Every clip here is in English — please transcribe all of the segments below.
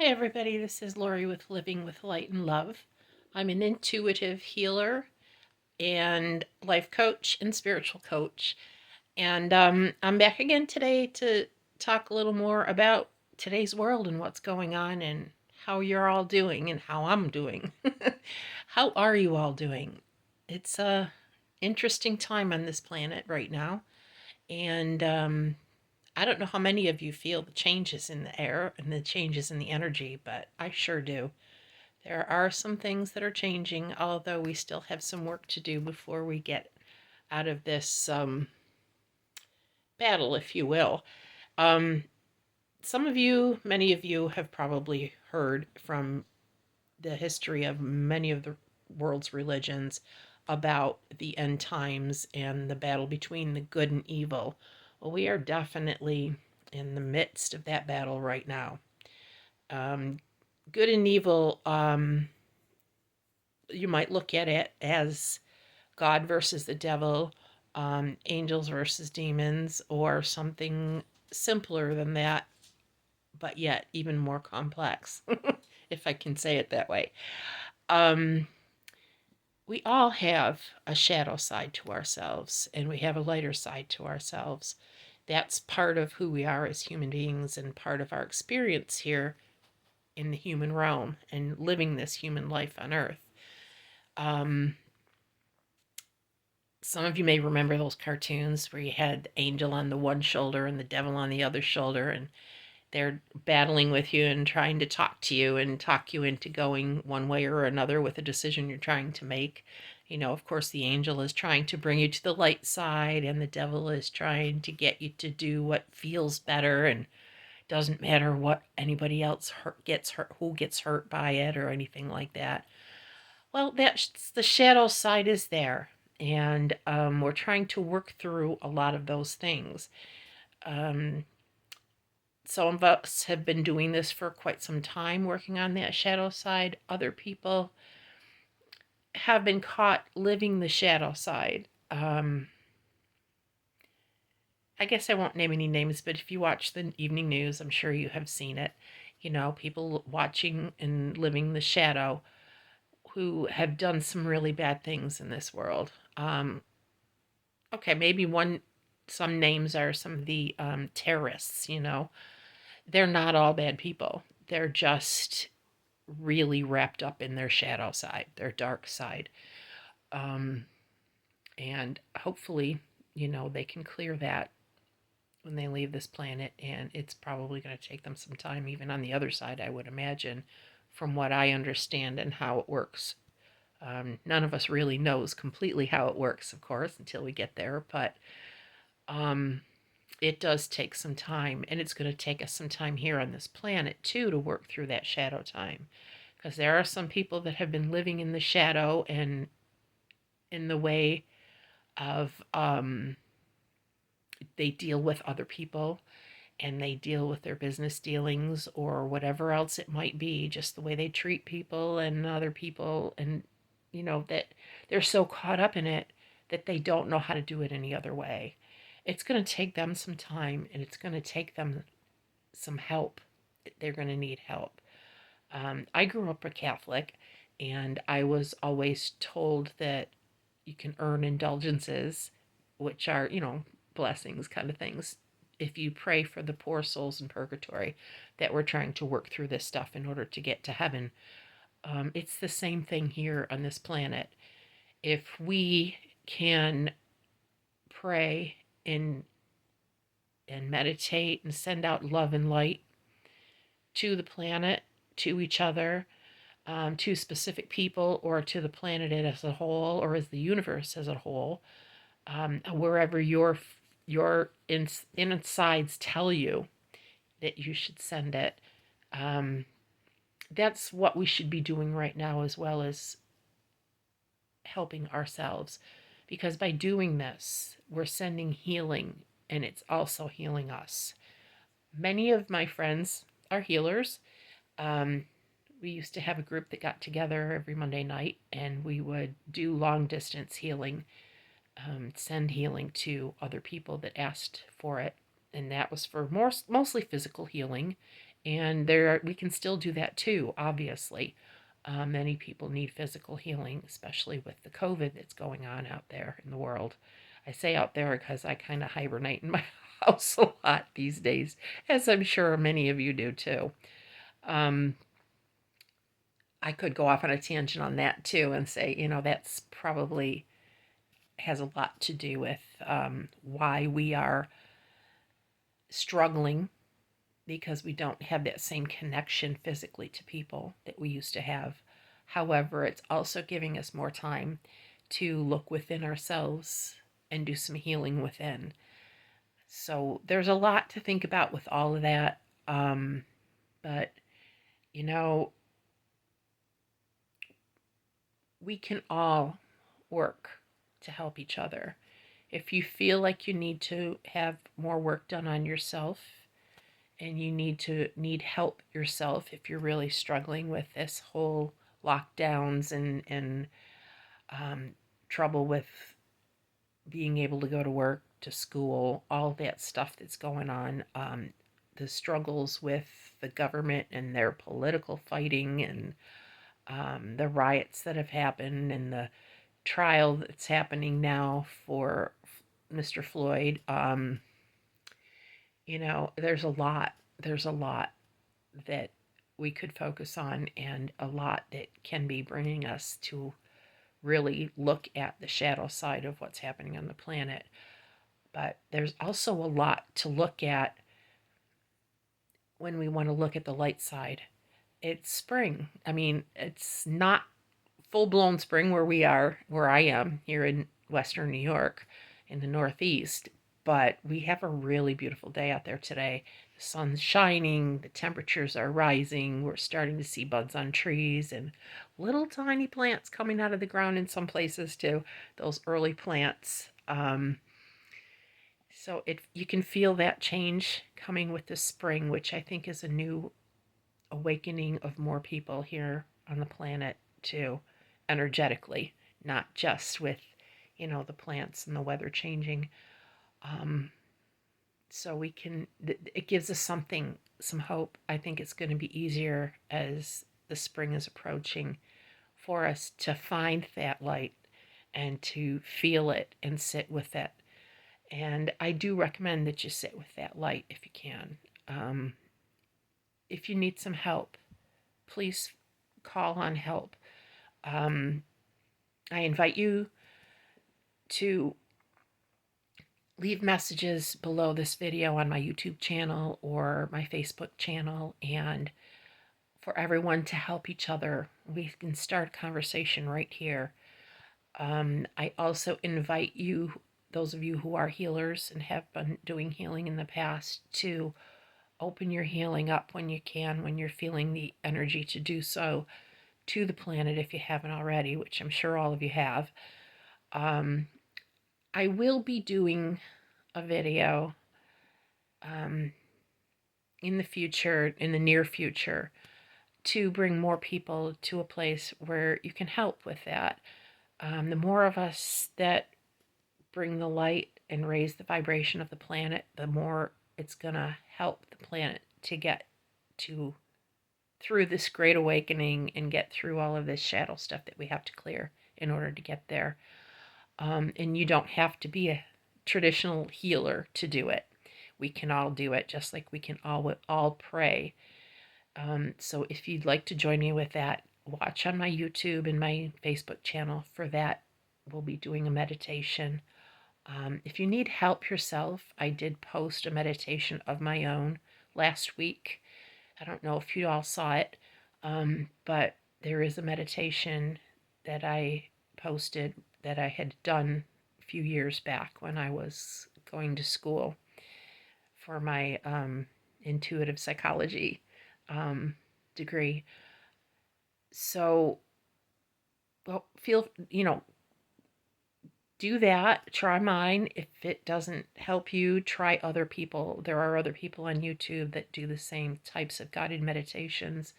Hi, everybody. This is Lori with Living with Light and Love. I'm an intuitive healer and life coach and spiritual coach. And I'm back again today to talk a little more about today's world and what's going on and how you're all doing and how I'm doing. How are you all doing? It's a interesting time on this planet right now. And I don't know how many of you feel the changes in the air and the changes in the energy, but I sure do. There are some things that are changing, although we still have some work to do before we get out of this battle, if you will. Um, some of you, many of you, have probably heard from the history of many of the world's religions about the end times and the battle between the good and evil. Well, we are definitely in the midst of that battle right now. Um, Good and evil, you might look at it as God versus the devil, angels versus demons, or something simpler than that, but yet even more complex, if I can say it that way. Um, we all have a shadow side to ourselves, and we have a lighter side to ourselves. That's part of who we are as human beings and part of our experience here in the human realm and living this human life on earth. Um, some of you may remember those cartoons where you had the angel on the one shoulder and the devil on the other shoulder, and they're battling with you and trying to talk to you and talk you into going one way or another with a decision you're trying to make. Of course, the angel is trying to bring you to the light side, and the devil is trying to get you to do what feels better and doesn't matter what anybody else gets hurt, who gets hurt by it, or anything like that. Well, that's the shadow side is there, and we're trying to work through a lot of those things. Um, some of us have been doing this for quite some time, working on that shadow side. Other people have been caught living the shadow side. I guess I won't name any names, but if you watch the evening news, I'm sure you have seen it. People watching and living the shadow who have done some really bad things in this world. Okay, maybe some names are some of the terrorists. They're not all bad people. They're just really wrapped up in their shadow side, their dark side. Um, and hopefully, they can clear that when they leave this planet. And it's probably going to take them some time, even on the other side, I would imagine, from what I understand and how it works. None of us really knows completely how it works, of course, until we get there. But um, it does take some time, and it's going to take us some time here on this planet too to work through that shadow time, because there are some people that have been living in the shadow and in the way of they deal with other people and they deal with their business dealings or whatever else it might be, just the way they treat people and other people, and that they're so caught up in it that they don't know how to do it any other way. It's going to take them some time, and it's going to take them some help. They're going to need help. I grew up a Catholic, and I was always told that you can earn indulgences, which are, blessings kind of things, if you pray for the poor souls in purgatory that we're trying to work through this stuff in order to get to heaven. It's the same thing here on this planet. If we can pray and meditate and send out love and light to the planet, to each other, to specific people, or to the planet as a whole, or as the universe as a whole, wherever your insides tell you that you should send it. Um, that's what we should be doing right now, as well as helping ourselves, because by doing this, we're sending healing, and it's also healing us. Many of my friends are healers. Um, we used to have a group that got together every Monday night, and we would do long distance healing, send healing to other people that asked for it. And that was for mostly physical healing And we can still do that too, obviously. Many people need physical healing, especially with the COVID that's going on out there in the world. I say out there because I kind of hibernate in my house a lot these days, as I'm sure many of you do too. Um, I could go off on a tangent on that too and say, that's probably has a lot to do with why we are struggling, because we don't have that same connection physically to people that we used to have. However, it's also giving us more time to look within ourselves and do some healing within. So there's a lot to think about with all of that. But, you know, we can all work to help each other. If you feel like you need to have more work done on yourself, and you need help yourself if you're really struggling with this whole lockdowns and um, trouble with being able to go to work, to school, all that stuff that's going on, the struggles with the government and their political fighting, and the riots that have happened, and the trial that's happening now for Mr. Floyd. There's a lot. There's a lot that we could focus on, and a lot that can be bringing us to really look at the shadow side of what's happening on the planet. But there's also a lot to look at when we want to look at the light side. It's spring. I mean, it's not full blown spring where I am here in Western New York in the Northeast, but we have a really beautiful day out there today. The sun's shining, the temperatures are rising, we're starting to see buds on trees and little tiny plants coming out of the ground in some places too, those early plants. So you can feel that change coming with the spring, which I think is a new awakening of more people here on the planet too, energetically, not just with, the plants and the weather changing. Um, so it gives us some hope. I think it's going to be easier as the spring is approaching for us to find that light and to feel it and sit with it. And I do recommend that you sit with that light if you can. Um, if you need some help, please call on help. Um, I invite you to leave messages below this video on my YouTube channel or my Facebook channel, and for everyone to help each other. We can start a conversation right here. I also invite you, those of you who are healers and have been doing healing in the past, to open your healing up when you can, when you're feeling the energy to do so, to the planet if you haven't already, which I'm sure all of you have. I will be doing a video um, in the future, in the near future, to bring more people to a place where you can help with that. The more of us that bring the light and raise the vibration of the planet, the more it's going to help the planet to get to through this great awakening and get through all of this shadow stuff that we have to clear in order to get there. And you don't have to be a traditional healer to do it. We can all do it, just like we can all pray. So if you'd like to join me with that, watch on my YouTube and my Facebook channel for that. We'll be doing a meditation. If you need help yourself, I did post a meditation of my own last week. I don't know if you all saw it, but there is a meditation that I posted that I had done a few years back when I was going to school for my intuitive psychology degree. So, well, do that. Try mine. If it doesn't help you, try other people. There are other people on YouTube that do the same types of guided meditations,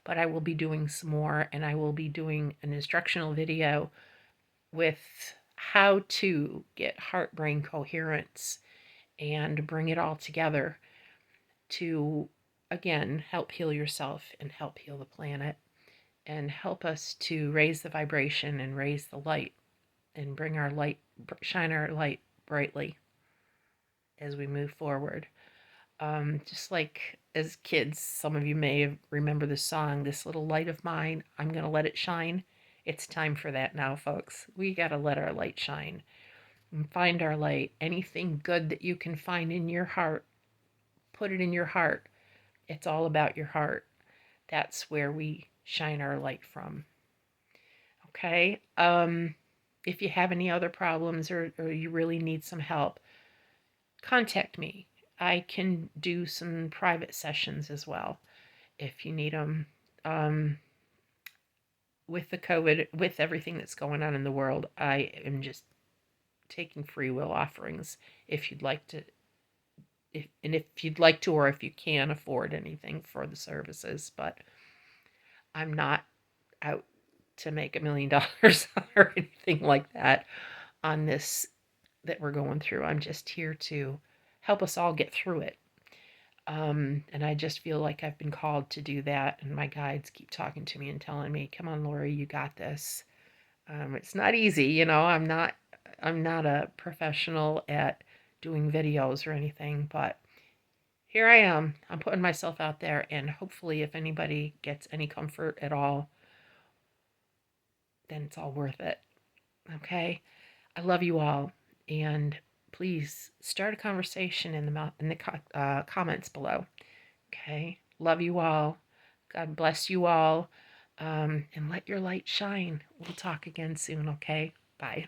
but I will be doing some more, and I will be doing an instructional video with how to get heart-brain coherence and bring it all together to again, help heal yourself and help heal the planet and help us to raise the vibration and raise the light and bring our light, shine our light brightly as we move forward. Just like as kids, some of you may remember the song, This Little Light of Mine, I'm going to let it shine. It's time for that now, folks. We got to let our light shine and find our light. Anything good that you can find in your heart, put it in your heart. It's all about your heart. That's where we shine our light from. Okay? If you have any other problems or you really need some help, contact me. I can do some private sessions as well if you need them. With the COVID, with everything that's going on in the world, I am just taking free will offerings if you'd like to. If you'd like to, or if you can afford anything for the services, but I'm not out to make $1 million or anything like that on this that we're going through. I'm just here to help us all get through it. And I just feel like I've been called to do that. And my guides keep talking to me and telling me, "Come on, Lori, you got this." It's not easy, I'm not a professional at doing videos or anything, but here I am. I'm putting myself out there, and hopefully, if anybody gets any comfort at all, then it's all worth it. Okay? I love you all, and please start a conversation in the comments below. Okay? Love you all. God bless you all, and let your light shine. We'll talk again soon. Okay? Bye.